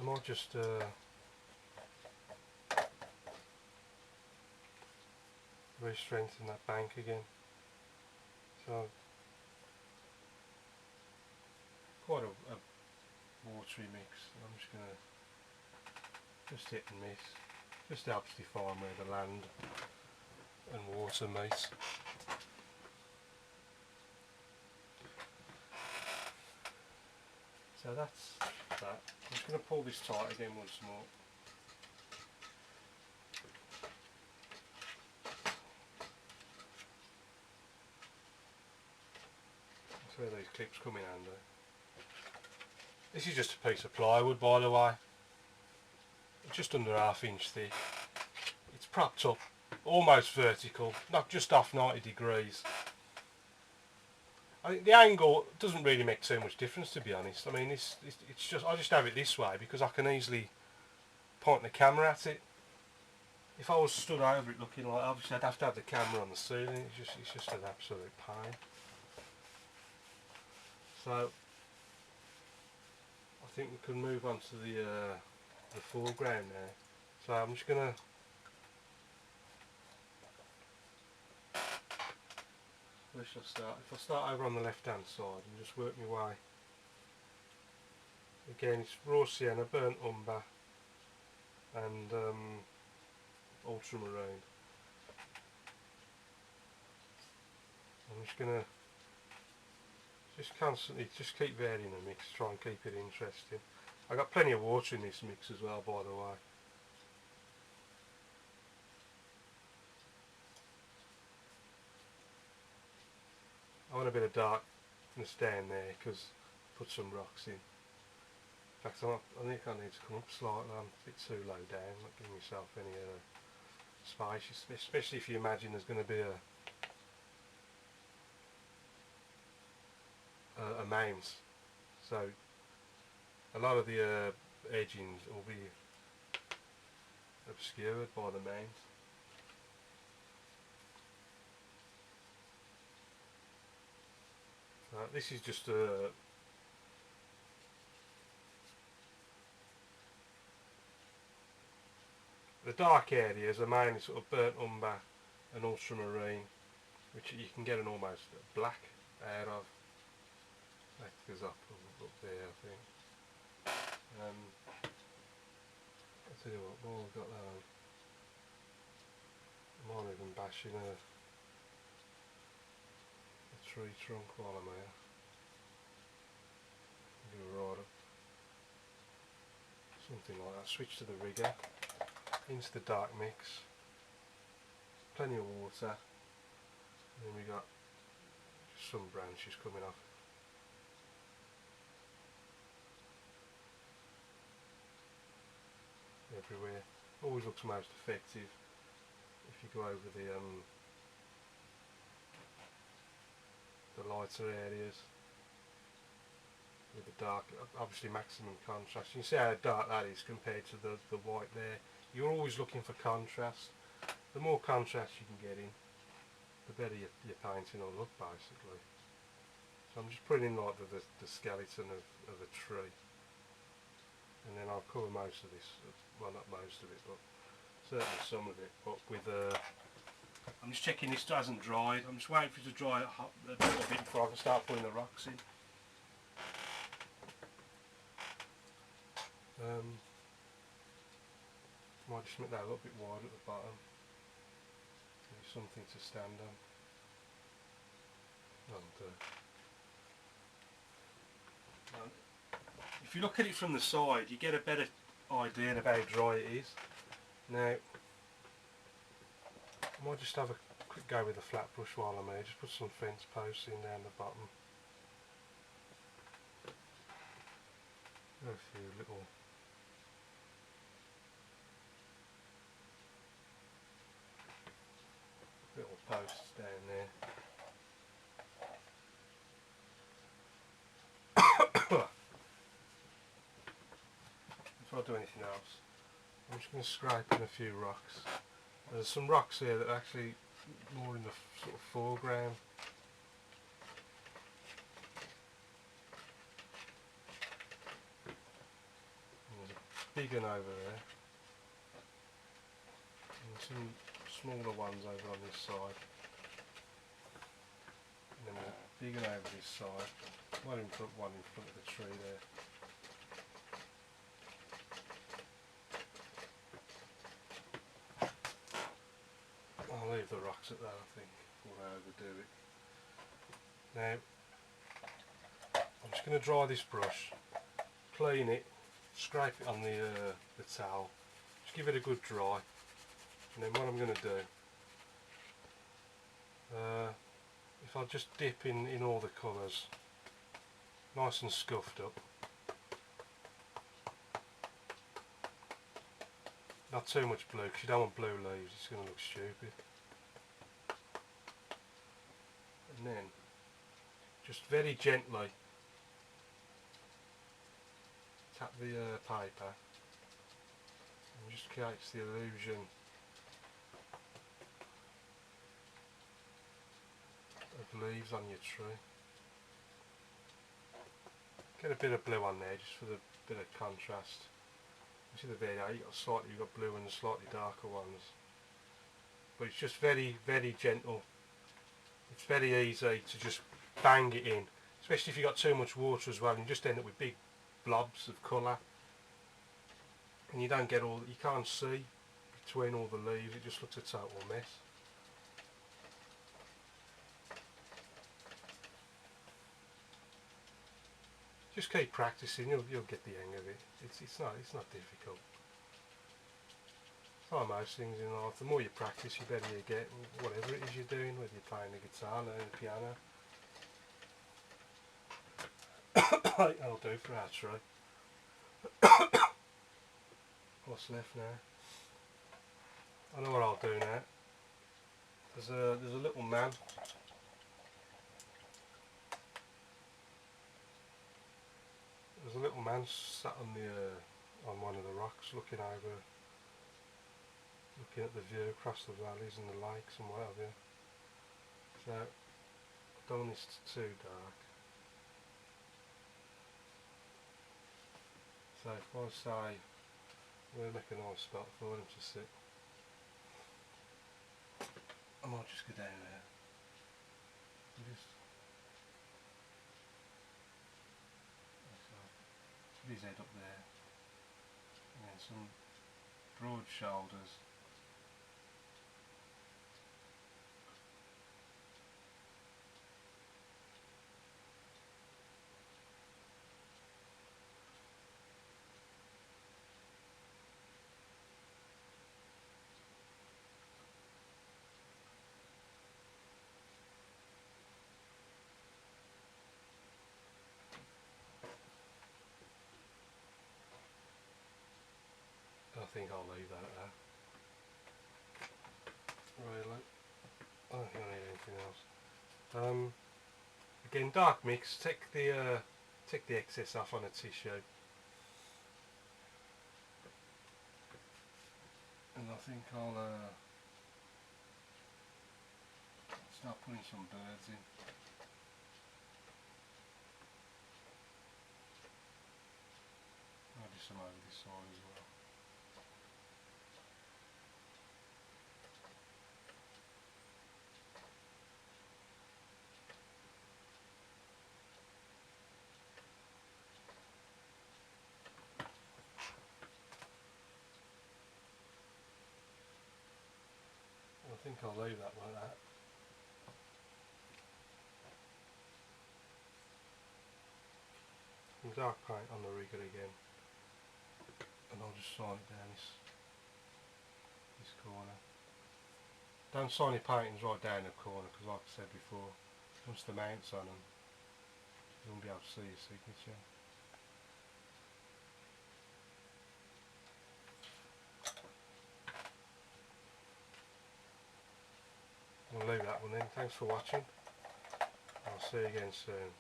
I might just re-strengthen that bank again. So quite a watery mix. I'm just going to just hit and miss. Just helps define where the land and water meet. So that's that. I'm just going to pull this tight again once more. That's where these clips come in handy. This is just a piece of plywood, by the way. It's just under 1/2 inch thick. It's propped up, almost vertical, not just off 90 degrees. I think the angle doesn't really make too much difference, to be honest. I mean, it's just, I just have it this way because I can easily point the camera at it. If I was stood over it looking like, obviously I'd have to have the camera on the ceiling. It's just an absolute pain. So I think we can move on to the foreground now. So I'm just gonna where should I start? If I start over on the left hand side and just work my way. Again, it's raw sienna, burnt umber and ultramarine. I'm just gonna constantly keep varying the mix, try and keep it interesting. I got plenty of water in this mix as well, by the way. I want a bit of darkness down there because put some rocks in. In fact, I think I need to come up slightly. I'm a bit too low down, not giving myself any space, especially if you imagine there's going to be a mount. So a lot of the edgings will be obscured by the mount. This is just the dark areas are mainly sort of burnt umber and ultramarine, which you can get an almost black out of. That goes up there, I think. I'll tell you what, while we've got that on, I might even bash in a tree trunk while I'm here. Do a right up. Something like that. Switch to the rigger, into the dark mix, plenty of water, and then we got some branches coming off. Everywhere. Always looks most effective if you go over the lighter areas with the dark, obviously maximum contrast. You can see how dark that is compared to the white there. You're always looking for contrast. The more contrast you can get in, the better your painting will look, basically. So I'm just putting in like the skeleton of a tree, and then I'll cover most of this, well not most of it, but certainly some of it, but with I'm just checking this hasn't dried. I'm just waiting for it to dry a bit before I can start putting the rocks in. Might just make that a little bit wide at the bottom. Give you something to stand on. And if you look at it from the side, you get a better idea of how dry it is. Now, I might just have a quick go with a flat brush while I'm here. Just put some fence posts in down the bottom. A few little posts down there. Before I do anything else, I'm just going to scrape in a few rocks. There's some rocks here that are actually more in the sort of foreground. big one over there, and some smaller ones over on this side, and then a big one over this side, one in front of the tree there. I'll leave the rocks at that, I think, before I overdo it. Now, I'm just going to dry this brush, clean it, scrape it on the towel, just give it a good dry, and then what I'm going to do, if I just dip in all the colours, nice and scuffed up, not too much blue because you don't want blue leaves, it's going to look stupid. And then just very gently tap the paper and just creates the illusion of leaves on your tree. Get a bit of blue on there just for the bit of contrast. You see the video, you've got blue and slightly darker ones, but it's just very, very gentle. It's very easy to just bang it in, especially if you've got too much water as well, and you just end up with big blobs of colour, and you don't get all, you can't see between all the leaves, it just looks a total mess. Just keep practicing, you'll get the hang of it. It's not difficult. It's like most things in life, the more you practice, the better you get, whatever it is you're doing, whether you're playing the guitar, learning the piano. That'll do for our tree. What's left now? I know what I'll do now. There's a little man. There's a little man sat on one of the rocks, looking at the view across the valleys and the lakes and what have you. So I don't want this too dark. So if I say we'll make a nice spot for him to sit, I might just go down there. Put his head up there, and then some broad shoulders. I think I'll leave that at that. Really, I don't think I need anything else. Again, dark mix. Take the excess off on a tissue, and I think I'll start putting some birds in. Maybe some over this side as well. I think I'll leave that like that. Some dark paint on the rigger again, and I'll just sign it down this corner. Don't sign your paintings right down the corner, because like I said before, once the mount's on them, you won't be able to see your signature. I'll leave that one then. Thanks for watching. I'll see you again soon.